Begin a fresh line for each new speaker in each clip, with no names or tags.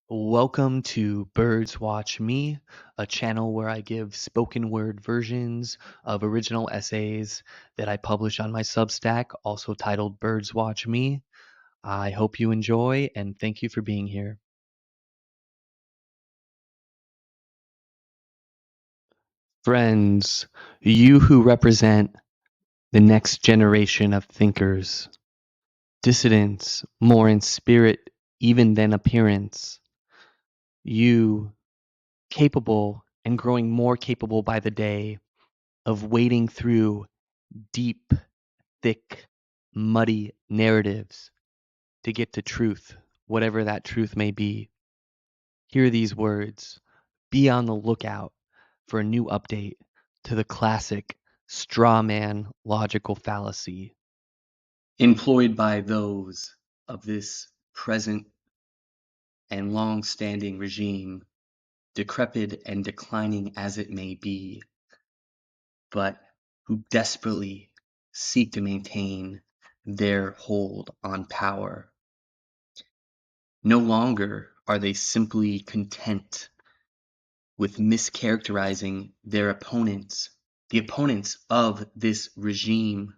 Welcome to Birds Watch Me, a channel where I give spoken word versions of original essays that I publish on my Substack, also titled Birds Watch Me. I hope you enjoy and thank you for being here. Friends, you who represent the next generation of thinkers, dissidents more in spirit even than appearance, you capable and growing more capable by the day of wading through deep, thick, muddy narratives to get to truth, whatever that truth may be. Hear these words. Be on the lookout for a new update to the classic straw man logical fallacy employed by those of this present and long-standing regime, decrepit and declining as it may be, but who desperately seek to maintain their hold on power. No longer are they simply content with mischaracterizing their opponents, the opponents of this regime,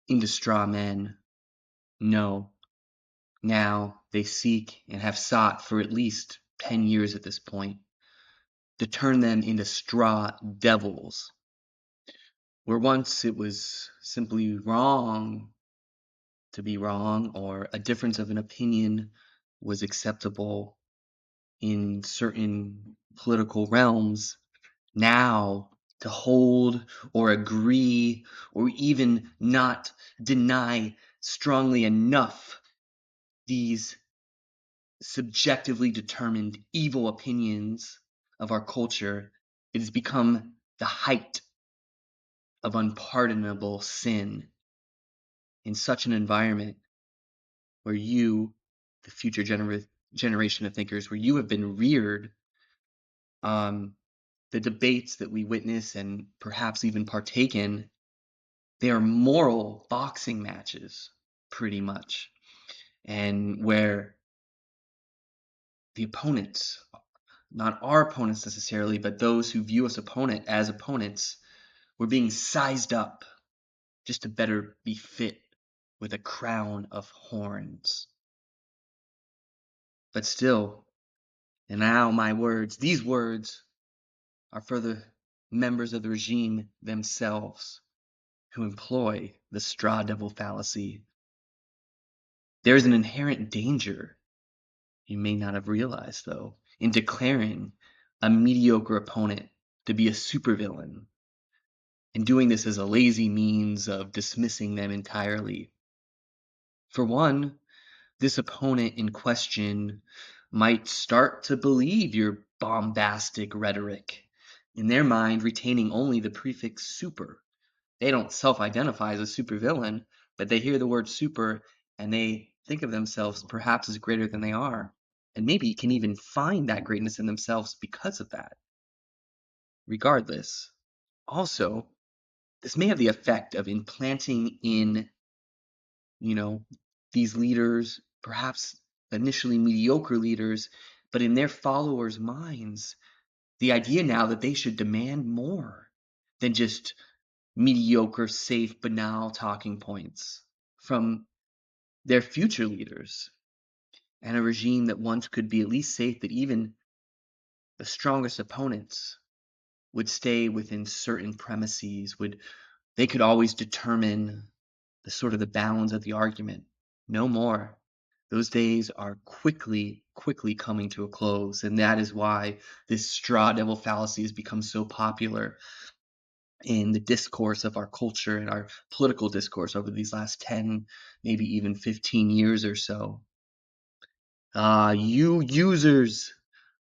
into straw men. No, now they seek and have sought for at least 10 years at this point to turn them into straw devils, where once it was simply wrong to be wrong, or a difference of an opinion was acceptable in certain political realms. Now, to hold or agree or even not deny strongly enough these subjectively determined evil opinions of our culture, it has become the height of unpardonable sin. In such an environment where you, the future generation of thinkers, where you have been reared, the debates that we witness and perhaps even partake in, they are moral boxing matches, pretty much. And where the opponents, not our opponents necessarily, but those who view us as opponents, we're being sized up just to better befit with a crown of horns. But still, and now these words are for the members of the regime themselves who employ the straw devil fallacy. There is an inherent danger, you may not have realized though, in declaring a mediocre opponent to be a supervillain, and doing this as a lazy means of dismissing them entirely. For one, this opponent in question might start to believe your bombastic rhetoric, in their mind retaining only the prefix super. They don't self-identify as a supervillain, but they hear the word super and they think of themselves perhaps as greater than they are, and maybe can even find that greatness in themselves because of that. Regardless, also, this may have the effect of implanting in, you know, these leaders, perhaps initially mediocre leaders, but in their followers' minds, the idea now that they should demand more than just mediocre, safe, banal talking points from their future leaders, and a regime that once could be at least safe, that even the strongest opponents would stay within certain premises, they could always determine the bounds of the argument. No more. Those days are quickly coming to a close, and that is why this straw devil fallacy has become so popular in the discourse of our culture and our political discourse over these last 10, maybe even 15 years or so. You users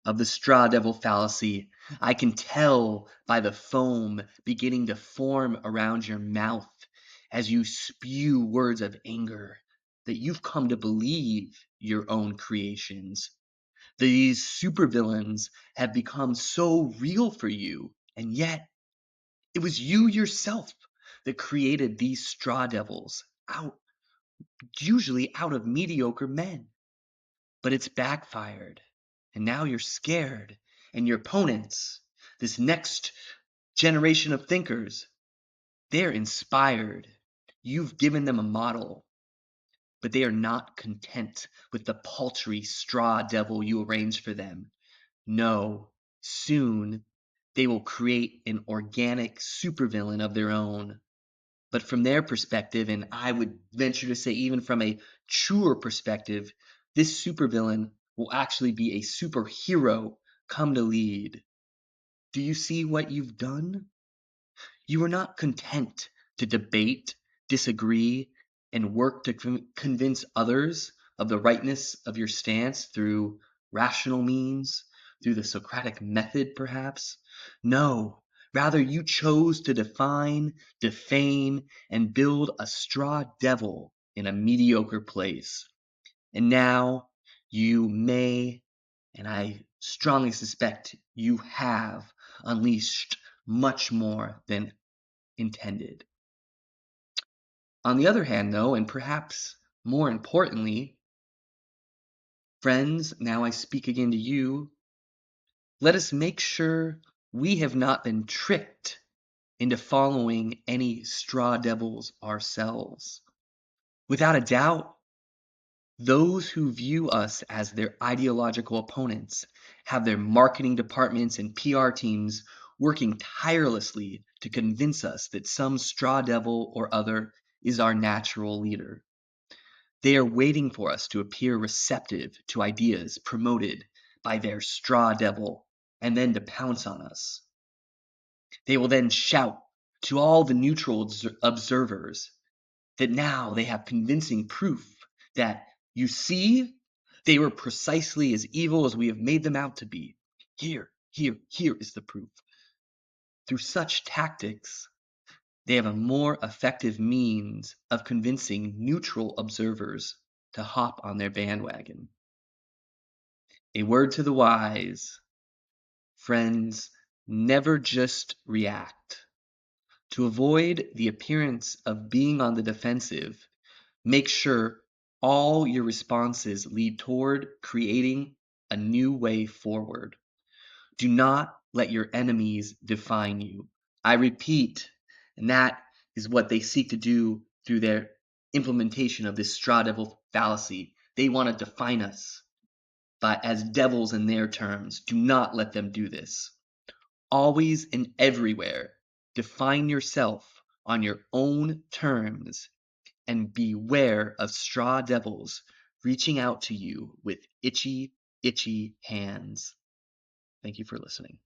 of the straw devil fallacy, I can tell by the foam beginning to form around your mouth as you spew words of anger that you've come to believe your own creations. These supervillains have become so real for you, and yet it was you yourself that created these straw devils, usually out of mediocre men. but it's backfired. And now you're scared. And your opponents, this next generation of thinkers, they're inspired. You've given them a model, but they are not content with the paltry straw devil you arranged for them. No, soon they will create an organic supervillain of their own. But from their perspective, and I would venture to say even from a truer perspective, this supervillain will actually be a superhero come to lead. Do you see what you've done? You are not content to debate, disagree, and work to convince others of the rightness of your stance through rational means, through the Socratic method, perhaps. No, rather you chose to define, defame, and build a straw devil in a mediocre place. And now you may, and I strongly suspect you have, unleashed much more than intended. On the other hand, though, and perhaps more importantly, friends, now I speak again to you, let us make sure we have not been tricked into following any straw devils ourselves. Without a doubt, those who view us as their ideological opponents have their marketing departments and PR teams working tirelessly to convince us that some straw devil or other is our natural leader. They are waiting for us to appear receptive to ideas promoted by their straw devil and then to pounce on us. They will then shout to all the neutral observers that now they have convincing proof that, you see, they were precisely as evil as we have made them out to be. Here is the proof. Through such tactics, they have a more effective means of convincing neutral observers to hop on their bandwagon. A word to the wise, friends, never just react. To avoid the appearance of being on the defensive, make sure all your responses lead toward creating a new way forward. Do not let your enemies define you. I repeat, and that is what they seek to do through their implementation of this straw devil fallacy. They want to define us as devils in their terms. Do not let them do this. Always and everywhere, define yourself on your own terms and beware of straw devils reaching out to you with itchy, itchy hands. Thank you for listening.